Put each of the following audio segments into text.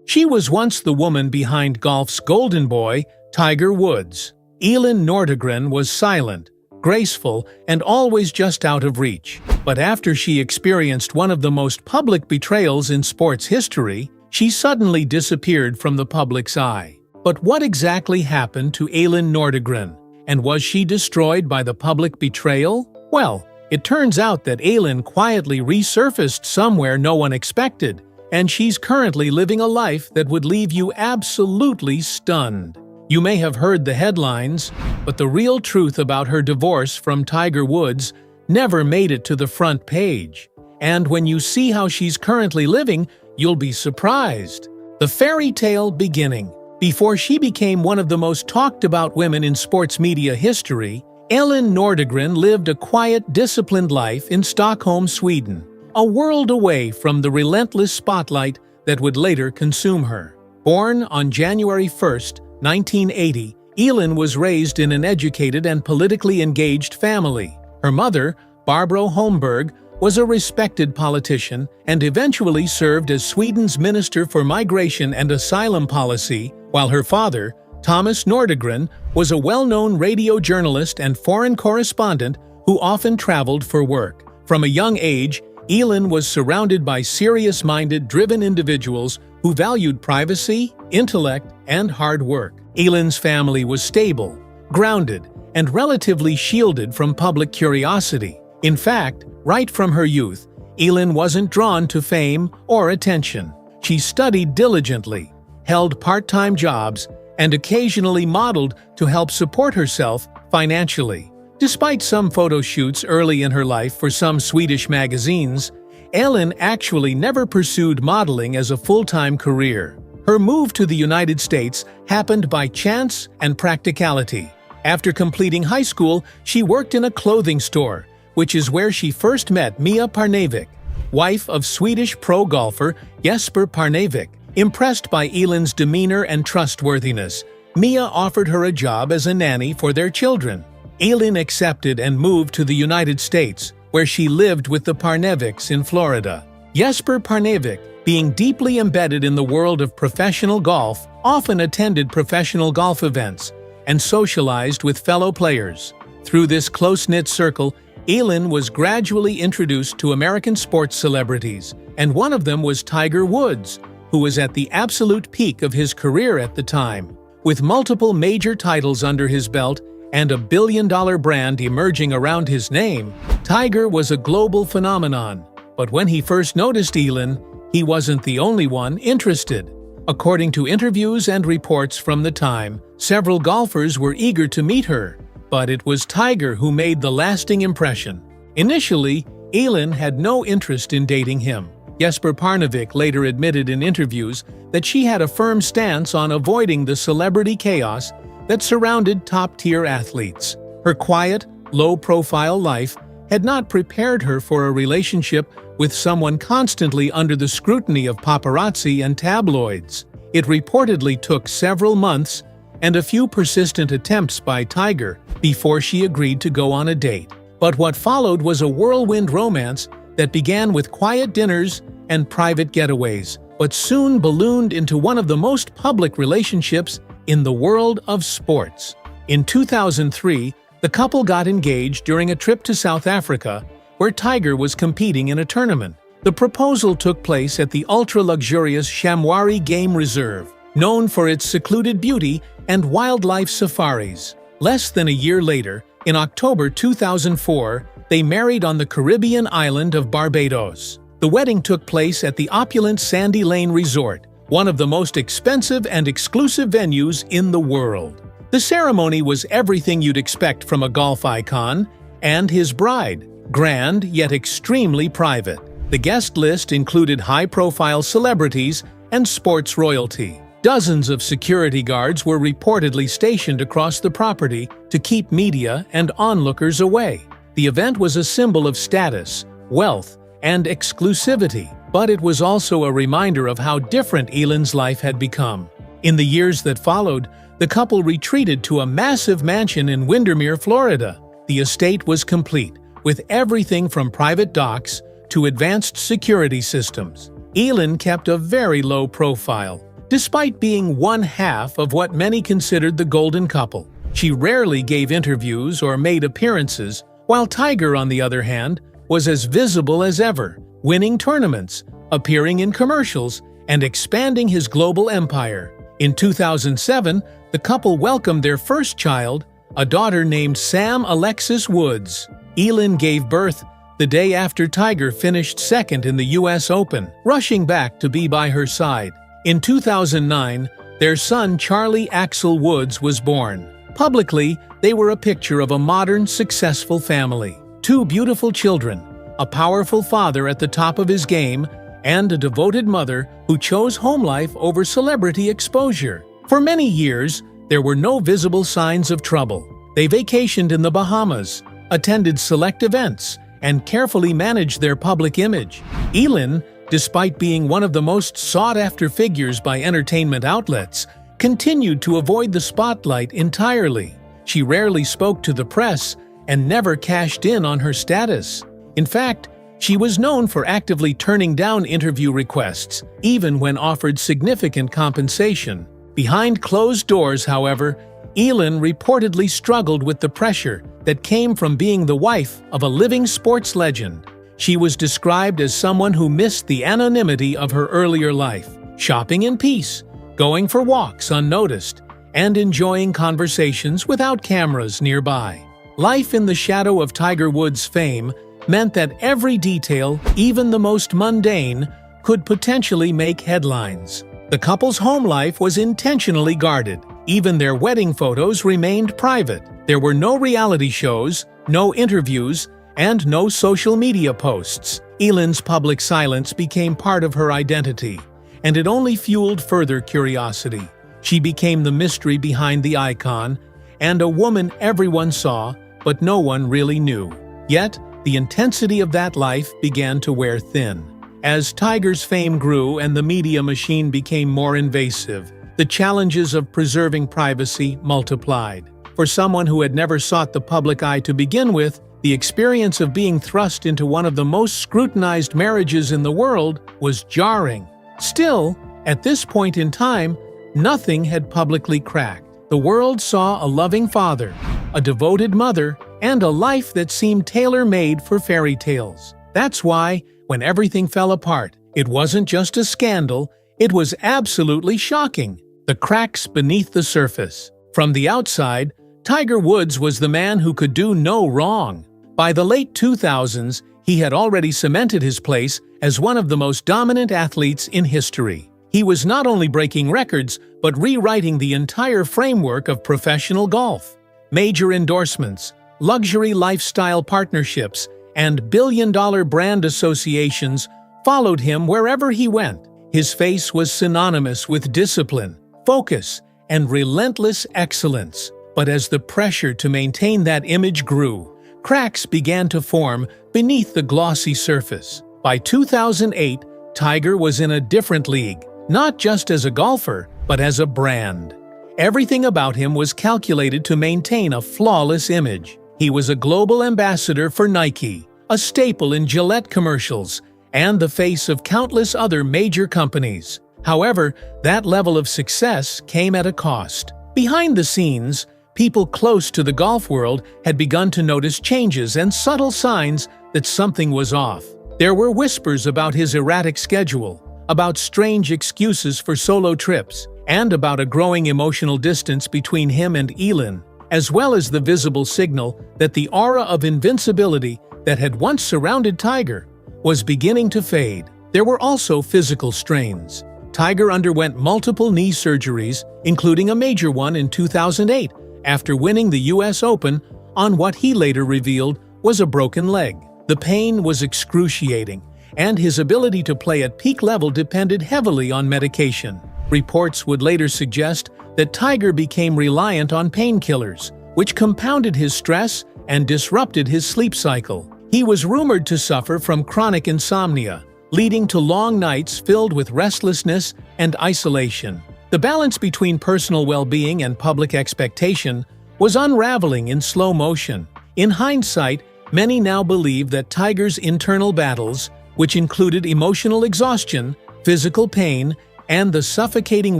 She was once the woman behind golf's golden boy, Tiger Woods. Elin Nordegren was silent, graceful, and always just out of reach. But after she experienced one of the most public betrayals in sports history, she suddenly disappeared from the public's eye. But what exactly happened to Elin Nordegren? And was she destroyed by the public betrayal? Well, it turns out that Elin quietly resurfaced somewhere no one expected, and she's currently living a life that would leave you absolutely stunned. You may have heard the headlines, but the real truth about her divorce from Tiger Woods never made it to the front page. And when you see how she's currently living, you'll be surprised. The fairy tale beginning. Before she became one of the most talked about women in sports media history, Elin Nordegren lived a quiet, disciplined life in Stockholm, Sweden, a world away from the relentless spotlight that would later consume her. Born on January 1st, 1980, Elin was raised in an educated and politically engaged family. Her mother, Barbara Holmberg, was a respected politician and eventually served as Sweden's Minister for Migration and Asylum Policy, while her father, Thomas Nordegren, was a well-known radio journalist and foreign correspondent who often traveled for work. From a young age, Elin was surrounded by serious-minded, driven individuals who valued privacy, intellect, and hard work. Elin's family was stable, grounded, and relatively shielded from public curiosity. In fact, right from her youth, Elin wasn't drawn to fame or attention. She studied diligently, held part-time jobs, and occasionally modeled to help support herself financially. Despite some photo shoots early in her life for some Swedish magazines, Elin actually never pursued modeling as a full-time career. Her move to the United States happened by chance and practicality. After completing high school, she worked in a clothing store, which is where she first met Mia Parnevik, wife of Swedish pro golfer Jesper Parnevik. Impressed by Elin's demeanor and trustworthiness, Mia offered her a job as a nanny for their children. Elin accepted and moved to the United States, where she lived with the Parneviks in Florida. Jesper Parnevik, being deeply embedded in the world of professional golf, often attended professional golf events and socialized with fellow players. Through this close-knit circle, Elin was gradually introduced to American sports celebrities, and one of them was Tiger Woods, who was at the absolute peak of his career at the time. With multiple major titles under his belt and a billion-dollar brand emerging around his name, Tiger was a global phenomenon. But when he first noticed Elin, he wasn't the only one interested. According to interviews and reports from the time, several golfers were eager to meet her, but it was Tiger who made the lasting impression. Initially, Elin had no interest in dating him. Jesper Parnevik later admitted in interviews that she had a firm stance on avoiding the celebrity chaos that surrounded top-tier athletes. Her quiet, low-profile life had not prepared her for a relationship with someone constantly under the scrutiny of paparazzi and tabloids. It reportedly took several months and a few persistent attempts by Tiger before she agreed to go on a date. But what followed was a whirlwind romance that began with quiet dinners and private getaways, but soon ballooned into one of the most public relationships in the world of sports. In 2003, the couple got engaged during a trip to South Africa, where Tiger was competing in a tournament. The proposal took place at the ultra-luxurious Shamwari Game Reserve, known for its secluded beauty and wildlife safaris. Less than a year later, in October 2004, they married on the Caribbean island of Barbados. The wedding took place at the opulent Sandy Lane Resort, one of the most expensive and exclusive venues in the world. The ceremony was everything you'd expect from a golf icon and his bride, grand yet extremely private. The guest list included high-profile celebrities and sports royalty. Dozens of security guards were reportedly stationed across the property to keep media and onlookers away. The event was a symbol of status, wealth, and exclusivity, but it was also a reminder of how different Elin's life had become. In the years that followed, the couple retreated to a massive mansion in Windermere, Florida. The estate was complete, with everything from private docks to advanced security systems. Elin kept a very low profile, Despite being one half of what many considered the golden couple, she rarely gave interviews or made appearances, while Tiger, on the other hand, was as visible as ever, winning tournaments, appearing in commercials, and expanding his global empire. In 2007, the couple welcomed their first child, a daughter named Sam Alexis Woods. Elin gave birth the day after Tiger finished second in the U.S. Open, rushing back to be by her side. In 2009, their son Charlie Axel Woods was born. Publicly, they were a picture of a modern, successful family. Two beautiful children, a powerful father at the top of his game, and a devoted mother who chose home life over celebrity exposure. For many years, there were no visible signs of trouble. They vacationed in the Bahamas, attended select events, and carefully managed their public image. Elin, despite being one of the most sought-after figures by entertainment outlets, continued to avoid the spotlight entirely. She rarely spoke to the press and never cashed in on her status. In fact, she was known for actively turning down interview requests, even when offered significant compensation. Behind closed doors, however, Elin reportedly struggled with the pressure that came from being the wife of a living sports legend. She was described as someone who missed the anonymity of her earlier life, shopping in peace, going for walks unnoticed, and enjoying conversations without cameras nearby. Life in the shadow of Tiger Woods' fame meant that every detail, even the most mundane, could potentially make headlines. The couple's home life was intentionally guarded. Even their wedding photos remained private. There were no reality shows, no interviews, and no social media posts. Elin's public silence became part of her identity, and it only fueled further curiosity. She became the mystery behind the icon, and a woman everyone saw, but no one really knew. Yet, the intensity of that life began to wear thin. As Tiger's fame grew and the media machine became more invasive, the challenges of preserving privacy multiplied. For someone who had never sought the public eye to begin with, the experience of being thrust into one of the most scrutinized marriages in the world was jarring. Still, at this point in time, nothing had publicly cracked. The world saw a loving father, a devoted mother, and a life that seemed tailor-made for fairy tales. That's why, when everything fell apart, it wasn't just a scandal, it was absolutely shocking. The cracks beneath the surface. From the outside, Tiger Woods was the man who could do no wrong. By the late 2000s, he had already cemented his place as one of the most dominant athletes in history. He was not only breaking records, but rewriting the entire framework of professional golf. Major endorsements, luxury lifestyle partnerships, and billion-dollar brand associations followed him wherever he went. His face was synonymous with discipline, focus, and relentless excellence. But as the pressure to maintain that image grew, cracks began to form beneath the glossy surface. By 2008, Tiger was in a different league, not just as a golfer, but as a brand. Everything about him was calculated to maintain a flawless image. He was a global ambassador for Nike, a staple in Gillette commercials, and the face of countless other major companies. However, that level of success came at a cost. Behind the scenes, people close to the golf world had begun to notice changes and subtle signs that something was off. There were whispers about his erratic schedule, about strange excuses for solo trips, and about a growing emotional distance between him and Elin, as well as the visible signal that the aura of invincibility that had once surrounded Tiger was beginning to fade. There were also physical strains. Tiger underwent multiple knee surgeries, including a major one in 2008, after winning the U.S. Open on what he later revealed was a broken leg. The pain was excruciating, and his ability to play at peak level depended heavily on medication. Reports would later suggest that Tiger became reliant on painkillers, which compounded his stress and disrupted his sleep cycle. He was rumored to suffer from chronic insomnia, leading to long nights filled with restlessness and isolation. The balance between personal well-being and public expectation was unraveling in slow motion. In hindsight, many now believe that Tiger's internal battles, which included emotional exhaustion, physical pain, and the suffocating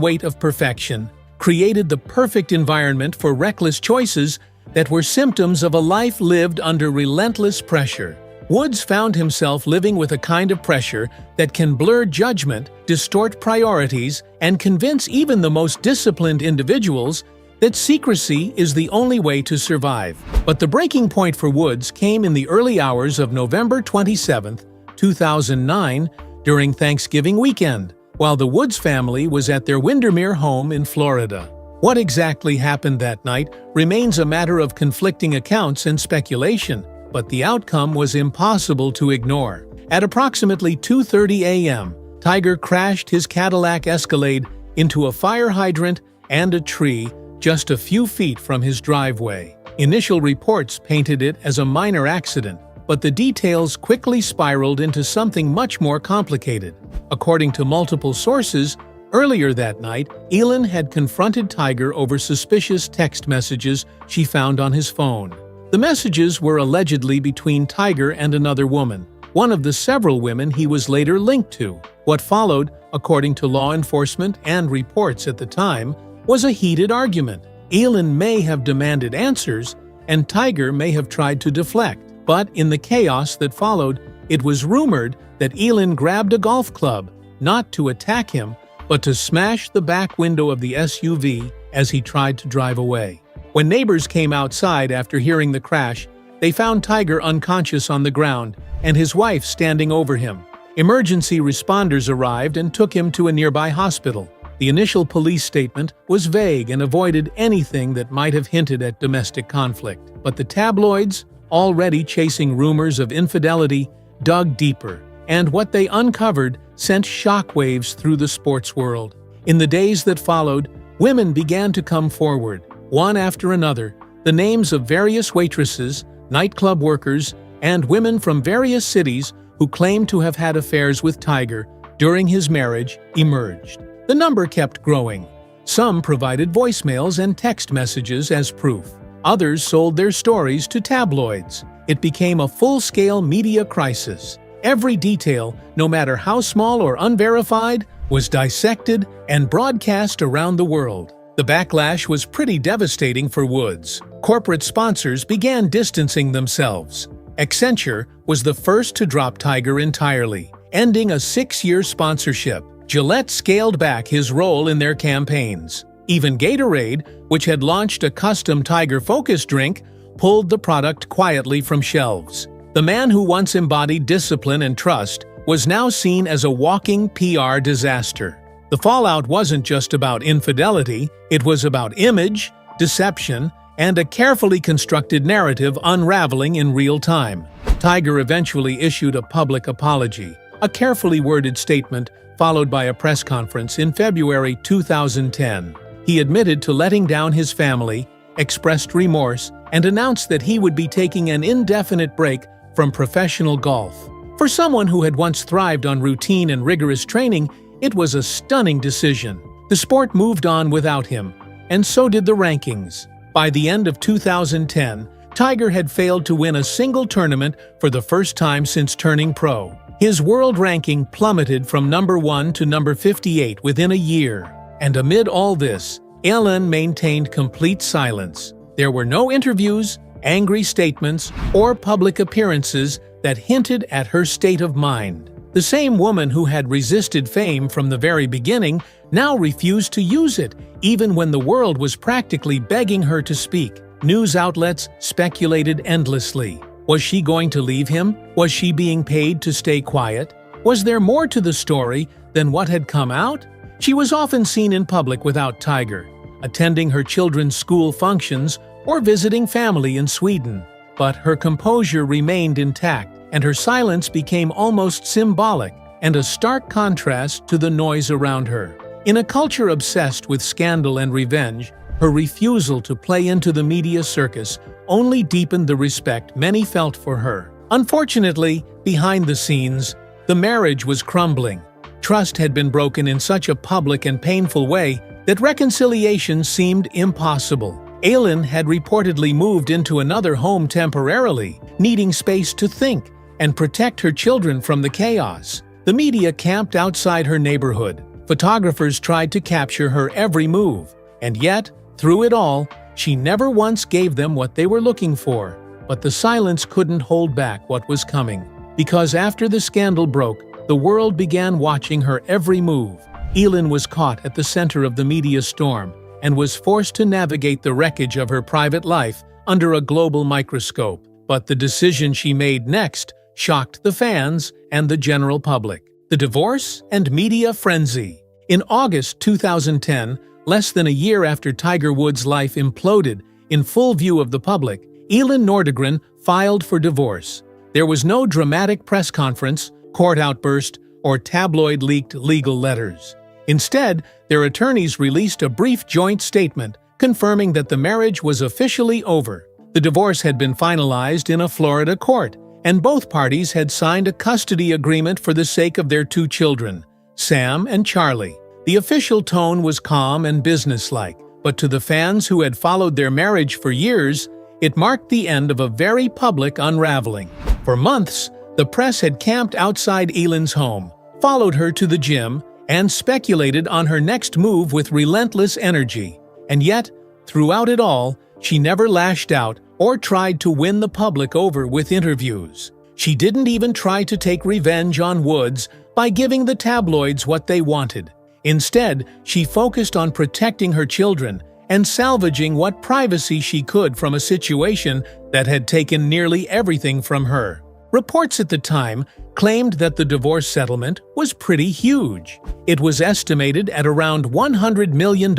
weight of perfection created the perfect environment for reckless choices that were symptoms of a life lived under relentless pressure. Woods found himself living with a kind of pressure that can blur judgment, distort priorities, and convince even the most disciplined individuals that secrecy is the only way to survive. But the breaking point for Woods came in the early hours of November 27, 2009, during Thanksgiving weekend, while the Woods family was at their Windermere home in Florida. What exactly happened that night remains a matter of conflicting accounts and speculation, but the outcome was impossible to ignore. At approximately 2:30 a.m., Tiger crashed his Cadillac Escalade into a fire hydrant and a tree just a few feet from his driveway. Initial reports painted it as a minor accident, but the details quickly spiraled into something much more complicated. According to multiple sources, earlier that night, Elin had confronted Tiger over suspicious text messages she found on his phone. The messages were allegedly between Tiger and another woman, one of the several women he was later linked to. What followed, according to law enforcement and reports at the time, was a heated argument. Elin may have demanded answers, and Tiger may have tried to deflect. But in the chaos that followed, it was rumored that Elin grabbed a golf club, not to attack him, but to smash the back window of the SUV as he tried to drive away. When neighbors came outside after hearing the crash, they found Tiger unconscious on the ground and his wife standing over him. Emergency responders arrived and took him to a nearby hospital. The initial police statement was vague and avoided anything that might have hinted at domestic conflict. But the tabloids, already chasing rumors of infidelity, dug deeper, and what they uncovered sent shockwaves through the sports world. In the days that followed, women began to come forward, one after another. The names of various waitresses, nightclub workers, and women from various cities who claimed to have had affairs with Tiger during his marriage emerged. The number kept growing. Some provided voicemails and text messages as proof. Others sold their stories to tabloids. It became a full-scale media crisis. Every detail, no matter how small or unverified, was dissected and broadcast around the world. The backlash was pretty devastating for Woods. Corporate sponsors began distancing themselves. Accenture was the first to drop Tiger entirely, ending a 6-year sponsorship. Gillette scaled back his role in their campaigns. Even Gatorade, which had launched a custom Tiger Focus drink, pulled the product quietly from shelves. The man who once embodied discipline and trust was now seen as a walking PR disaster. The fallout wasn't just about infidelity, it was about image, deception, and a carefully constructed narrative unraveling in real time. Tiger eventually issued a public apology, a carefully worded statement followed by a press conference in February 2010. He admitted to letting down his family, expressed remorse, and announced that he would be taking an indefinite break from professional golf. For someone who had once thrived on routine and rigorous training, it was a stunning decision. The sport moved on without him, and so did the rankings. By the end of 2010, Tiger had failed to win a single tournament for the first time since turning pro. His world ranking plummeted from number 1 to number 58 within a year. And amid all this, Elin maintained complete silence. There were no interviews, angry statements, or public appearances that hinted at her state of mind. The same woman who had resisted fame from the very beginning now refused to use it, even when the world was practically begging her to speak. News outlets speculated endlessly. Was she going to leave him? Was she being paid to stay quiet? Was there more to the story than what had come out? She was often seen in public without Tiger, attending her children's school functions or visiting family in Sweden. But her composure remained intact, and her silence became almost symbolic and a stark contrast to the noise around her. In a culture obsessed with scandal and revenge, her refusal to play into the media circus only deepened the respect many felt for her. Unfortunately, behind the scenes, the marriage was crumbling. Trust had been broken in such a public and painful way that reconciliation seemed impossible. Elin had reportedly moved into another home temporarily, needing space to think and protect her children from the chaos. The media camped outside her neighborhood, Photographers tried to capture her every move, and yet, through it all, she never once gave them what they were looking for. But the silence couldn't hold back what was coming. Because after the scandal broke, the world began watching her every move. Elin was caught at the center of the media storm and was forced to navigate the wreckage of her private life under a global microscope. But the decision she made next shocked the fans and the general public. The divorce and media frenzy. In August 2010, less than a year after Tiger Woods' life imploded in full view of the public, Elin Nordegren filed for divorce. There was no dramatic press conference, court outburst, or tabloid-leaked legal letters. Instead, their attorneys released a brief joint statement confirming that the marriage was officially over. The divorce had been finalized in a Florida court, and both parties had signed a custody agreement for the sake of their 2 children, Sam and Charlie. The official tone was calm and businesslike, but to the fans who had followed their marriage for years, it marked the end of a very public unraveling. For months, the press had camped outside Elin's home, followed her to the gym, and speculated on her next move with relentless energy. And yet, throughout it all, she never lashed out or tried to win the public over with interviews. She didn't even try to take revenge on Woods by giving the tabloids what they wanted. Instead, she focused on protecting her children and salvaging what privacy she could from a situation that had taken nearly everything from her. Reports at the time claimed that the divorce settlement was pretty huge. It was estimated at around $100 million,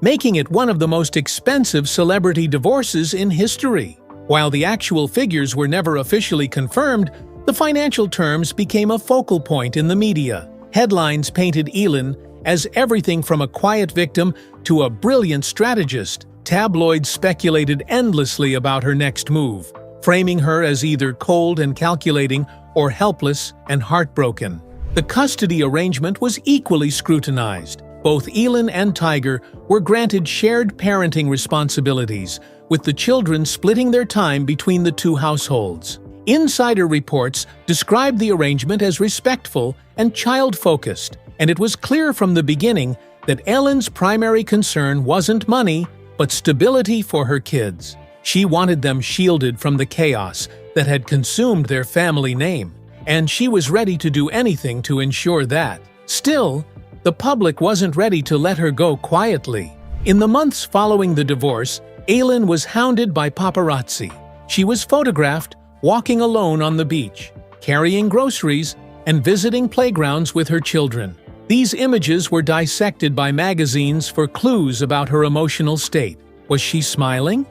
making it one of the most expensive celebrity divorces in history. While the actual figures were never officially confirmed, the financial terms became a focal point in the media. Headlines painted Elin as everything from a quiet victim to a brilliant strategist. Tabloids speculated endlessly about her next move, framing her as either cold and calculating or helpless and heartbroken. The custody arrangement was equally scrutinized. Both Elin and Tiger were granted shared parenting responsibilities, with the children splitting their time between the 2 households. Insider reports described the arrangement as respectful and child-focused, and it was clear from the beginning that Elin's primary concern wasn't money, but stability for her kids. She wanted them shielded from the chaos that had consumed their family name, and she was ready to do anything to ensure that. Still, the public wasn't ready to let her go quietly. In the months following the divorce, Elin was hounded by paparazzi. She was photographed walking alone on the beach, carrying groceries, and visiting playgrounds with her children. These images were dissected by magazines for clues about her emotional state. Was she smiling?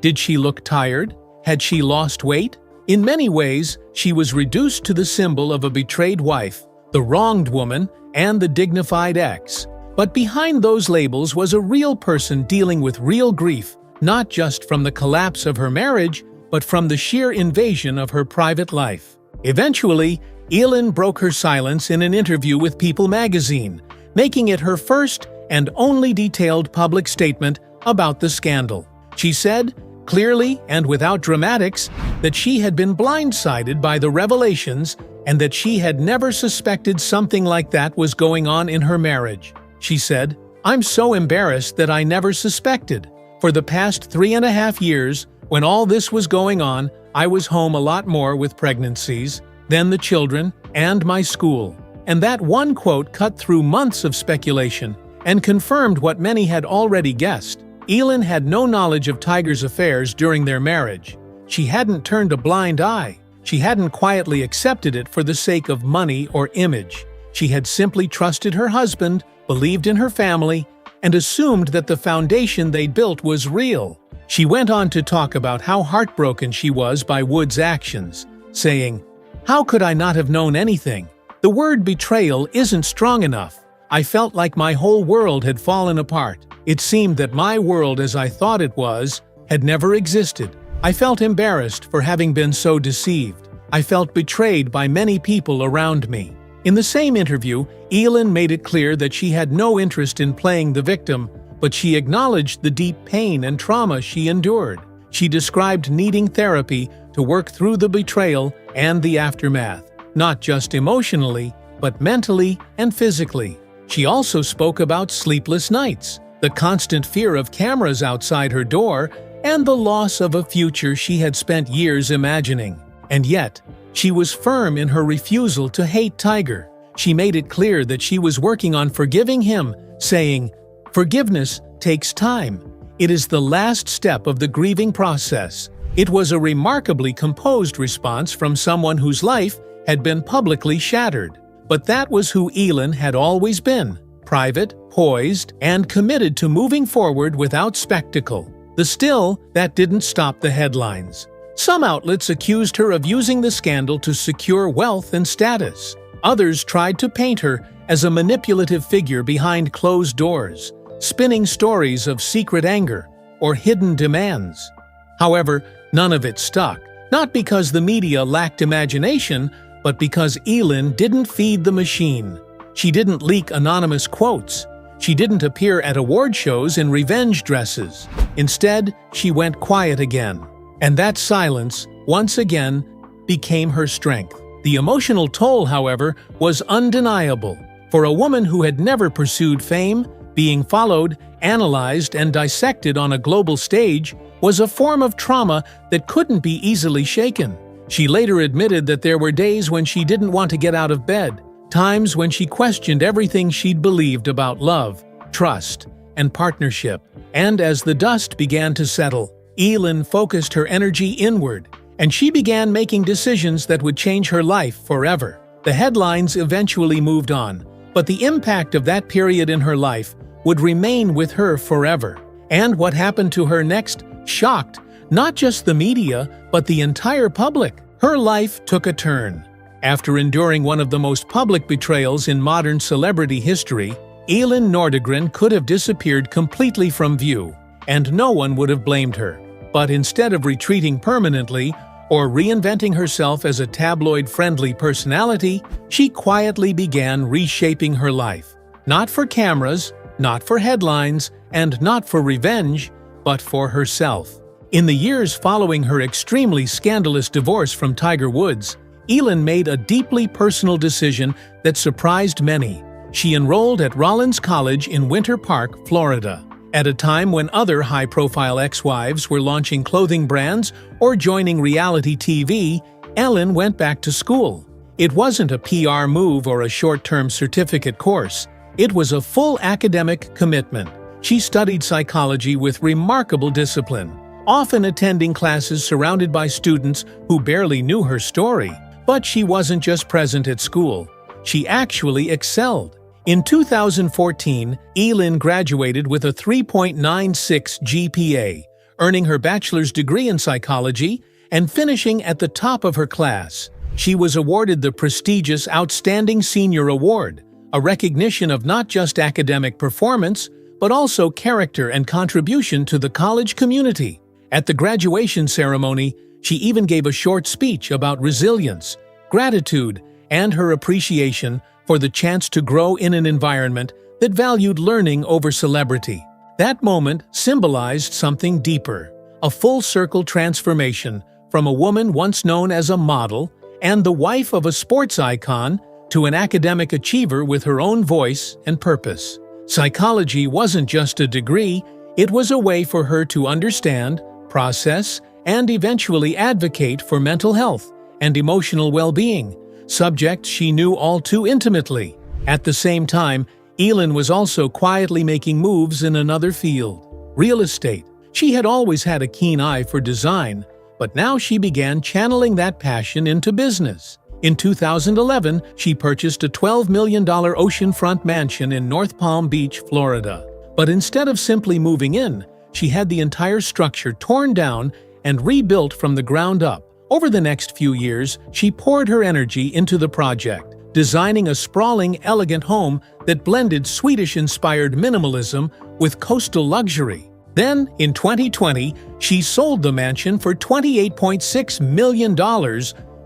Did she look tired? Had she lost weight? In many ways, she was reduced to the symbol of a betrayed wife, the wronged woman, and the dignified ex. But behind those labels was a real person dealing with real grief, not just from the collapse of her marriage, but from the sheer invasion of her private life. Eventually, Elin broke her silence in an interview with People magazine, making it her first and only detailed public statement about the scandal. She said, clearly and without dramatics, that she had been blindsided by the revelations and that she had never suspected something like that was going on in her marriage. She said, "I'm so embarrassed that I never suspected. For the past 3.5 years, when all this was going on, I was home a lot more with pregnancies, then the children, and my school." And that one quote cut through months of speculation and confirmed what many had already guessed. Elin had no knowledge of Tiger's affairs during their marriage. She hadn't turned a blind eye. She hadn't quietly accepted it for the sake of money or image. She had simply trusted her husband, believed in her family, and assumed that the foundation they'd built was real. She went on to talk about how heartbroken she was by Wood's actions, saying, "How could I not have known anything? The word betrayal isn't strong enough. I felt like my whole world had fallen apart. It seemed that my world as I thought it was had never existed. I felt embarrassed for having been so deceived. I felt betrayed by many people around me." In the same interview, Elin made it clear that she had no interest in playing the victim, but she acknowledged the deep pain and trauma she endured. She described needing therapy to work through the betrayal and the aftermath, not just emotionally, but mentally and physically. She also spoke about sleepless nights, the constant fear of cameras outside her door, and the loss of a future she had spent years imagining. And yet, she was firm in her refusal to hate Tiger. She made it clear that she was working on forgiving him, saying, "Forgiveness takes time. It is the last step of the grieving process." It was a remarkably composed response from someone whose life had been publicly shattered. But that was who Elin had always been: private, poised, and committed to moving forward without spectacle. Still, that didn't stop the headlines. Some outlets accused her of using the scandal to secure wealth and status. Others tried to paint her as a manipulative figure behind closed doors, spinning stories of secret anger or hidden demands. However, none of it stuck, not because the media lacked imagination, but because Elin didn't feed the machine. She didn't leak anonymous quotes. She didn't appear at award shows in revenge dresses. Instead, she went quiet again. And that silence, once again, became her strength. The emotional toll, however, was undeniable. For a woman who had never pursued fame, being followed, analyzed, and dissected on a global stage was a form of trauma that couldn't be easily shaken. She later admitted that there were days when she didn't want to get out of bed, times when she questioned everything she'd believed about love, trust, and partnership. And as the dust began to settle, Elin focused her energy inward, and she began making decisions that would change her life forever. The headlines eventually moved on, but the impact of that period in her life would remain with her forever. And what happened to her next shocked not just the media, but the entire public. Her life took a turn. After enduring one of the most public betrayals in modern celebrity history, Elin Nordegren could have disappeared completely from view, and no one would have blamed her. But instead of retreating permanently or reinventing herself as a tabloid-friendly personality, she quietly began reshaping her life. Not for cameras, not for headlines, and not for revenge, but for herself. In the years following her extremely scandalous divorce from Tiger Woods, Elin made a deeply personal decision that surprised many. She enrolled at Rollins College in Winter Park, Florida. At a time when other high-profile ex-wives were launching clothing brands or joining reality TV, Elin went back to school. It wasn't a PR move or a short-term certificate course. It was a full academic commitment. She studied psychology with remarkable discipline, often attending classes surrounded by students who barely knew her story. But she wasn't just present at school. She actually excelled. In 2014, Elin graduated with a 3.96 GPA, earning her bachelor's degree in psychology and finishing at the top of her class. She was awarded the prestigious Outstanding Senior Award, a recognition of not just academic performance, but also character and contribution to the college community. At the graduation ceremony, she even gave a short speech about resilience, gratitude, and her appreciation for the chance to grow in an environment that valued learning over celebrity. That moment symbolized something deeper, a full-circle transformation from a woman once known as a model and the wife of a sports icon to an academic achiever with her own voice and purpose. Psychology wasn't just a degree, it was a way for her to understand, process, and eventually advocate for mental health and emotional well-being, subjects she knew all too intimately. At the same time, Elin was also quietly making moves in another field: real estate. She had always had a keen eye for design, but now she began channeling that passion into business. In 2011, she purchased a $12 million oceanfront mansion in North Palm Beach, Florida. But instead of simply moving in, she had the entire structure torn down and rebuilt from the ground up. Over the next few years, she poured her energy into the project, designing a sprawling, elegant home that blended Swedish-inspired minimalism with coastal luxury. Then, in 2020, she sold the mansion for $28.6 million,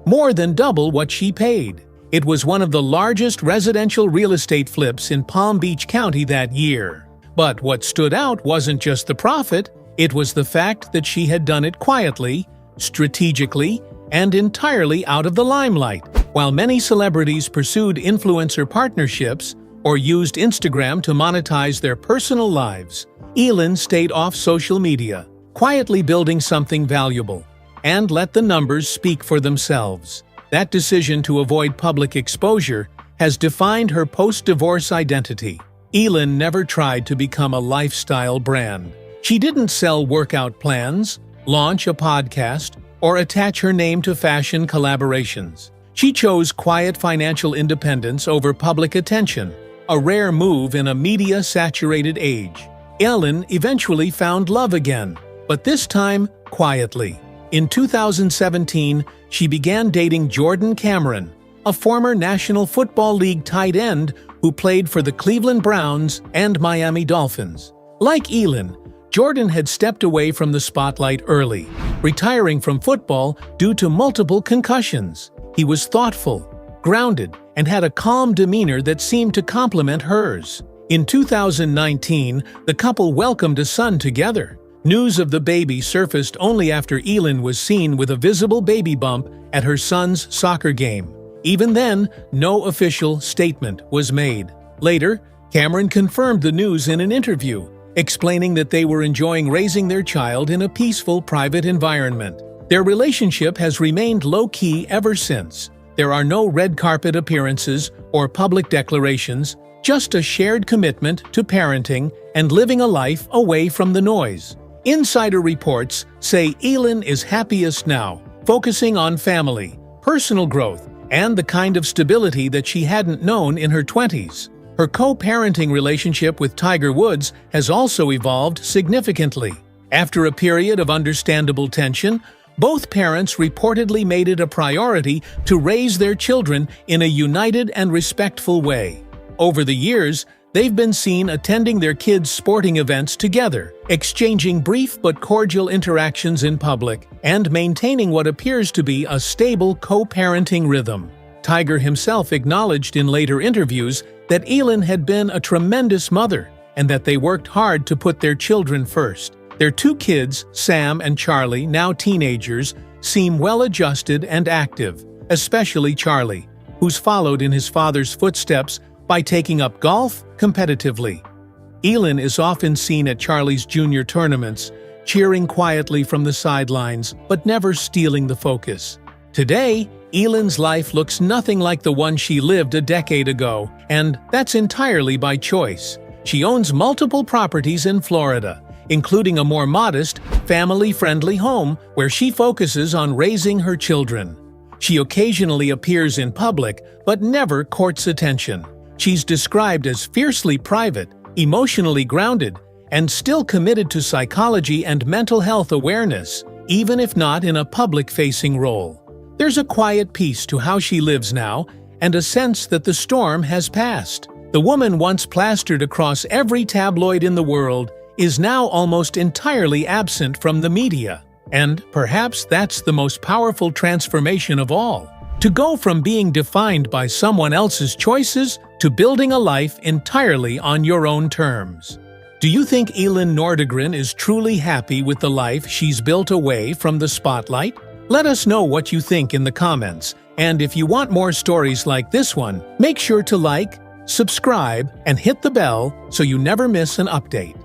more than double what she paid. It was one of the largest residential real estate flips in Palm Beach County that year. But what stood out wasn't just the profit, it was the fact that she had done it quietly, strategically, and entirely out of the limelight. While many celebrities pursued influencer partnerships or used Instagram to monetize their personal lives, Elin stayed off social media, quietly building something valuable, and let the numbers speak for themselves. That decision to avoid public exposure has defined her post-divorce identity. Elin never tried to become a lifestyle brand. She didn't sell workout plans, launch a podcast, or attach her name to fashion collaborations. She chose quiet financial independence over public attention, a rare move in a media-saturated age. Elin eventually found love again, but this time quietly. In 2017, she began dating Jordan Cameron, a former National Football League tight end who played for the Cleveland Browns and Miami Dolphins. Like Elin, Jordan had stepped away from the spotlight early, retiring from football due to multiple concussions. He was thoughtful, grounded, and had a calm demeanor that seemed to complement hers. In 2019, the couple welcomed a son together. News of the baby surfaced only after Elin was seen with a visible baby bump at her son's soccer game. Even then, no official statement was made. Later, Cameron confirmed the news in an interview, explaining that they were enjoying raising their child in a peaceful, private environment. Their relationship has remained low-key ever since. There are no red carpet appearances or public declarations, just a shared commitment to parenting and living a life away from the noise. Insider reports say Elin is happiest now, focusing on family, personal growth, and the kind of stability that she hadn't known in her 20s. Her co-parenting relationship with Tiger Woods has also evolved significantly. After a period of understandable tension, both parents reportedly made it a priority to raise their children in a united and respectful way. Over the years, they've been seen attending their kids' sporting events together, exchanging brief but cordial interactions in public, and maintaining what appears to be a stable co-parenting rhythm. Tiger himself acknowledged in later interviews that Elin had been a tremendous mother and that they worked hard to put their children first. Their two kids, Sam and Charlie, now teenagers, seem well-adjusted and active, especially Charlie, who's followed in his father's footsteps by taking up golf competitively. Elin is often seen at Charlie's junior tournaments, cheering quietly from the sidelines, but never stealing the focus. Today, Elin's life looks nothing like the one she lived a decade ago, and that's entirely by choice. She owns multiple properties in Florida, including a more modest, family-friendly home where she focuses on raising her children. She occasionally appears in public, but never courts attention. She's described as fiercely private, emotionally grounded, and still committed to psychology and mental health awareness, even if not in a public-facing role. There's a quiet peace to how she lives now, and a sense that the storm has passed. The woman once plastered across every tabloid in the world is now almost entirely absent from the media. And perhaps that's the most powerful transformation of all. To go from being defined by someone else's choices to building a life entirely on your own terms. Do you think Elin Nordegren is truly happy with the life she's built away from the spotlight? Let us know what you think in the comments, and if you want more stories like this one, make sure to like, subscribe, and hit the bell so you never miss an update.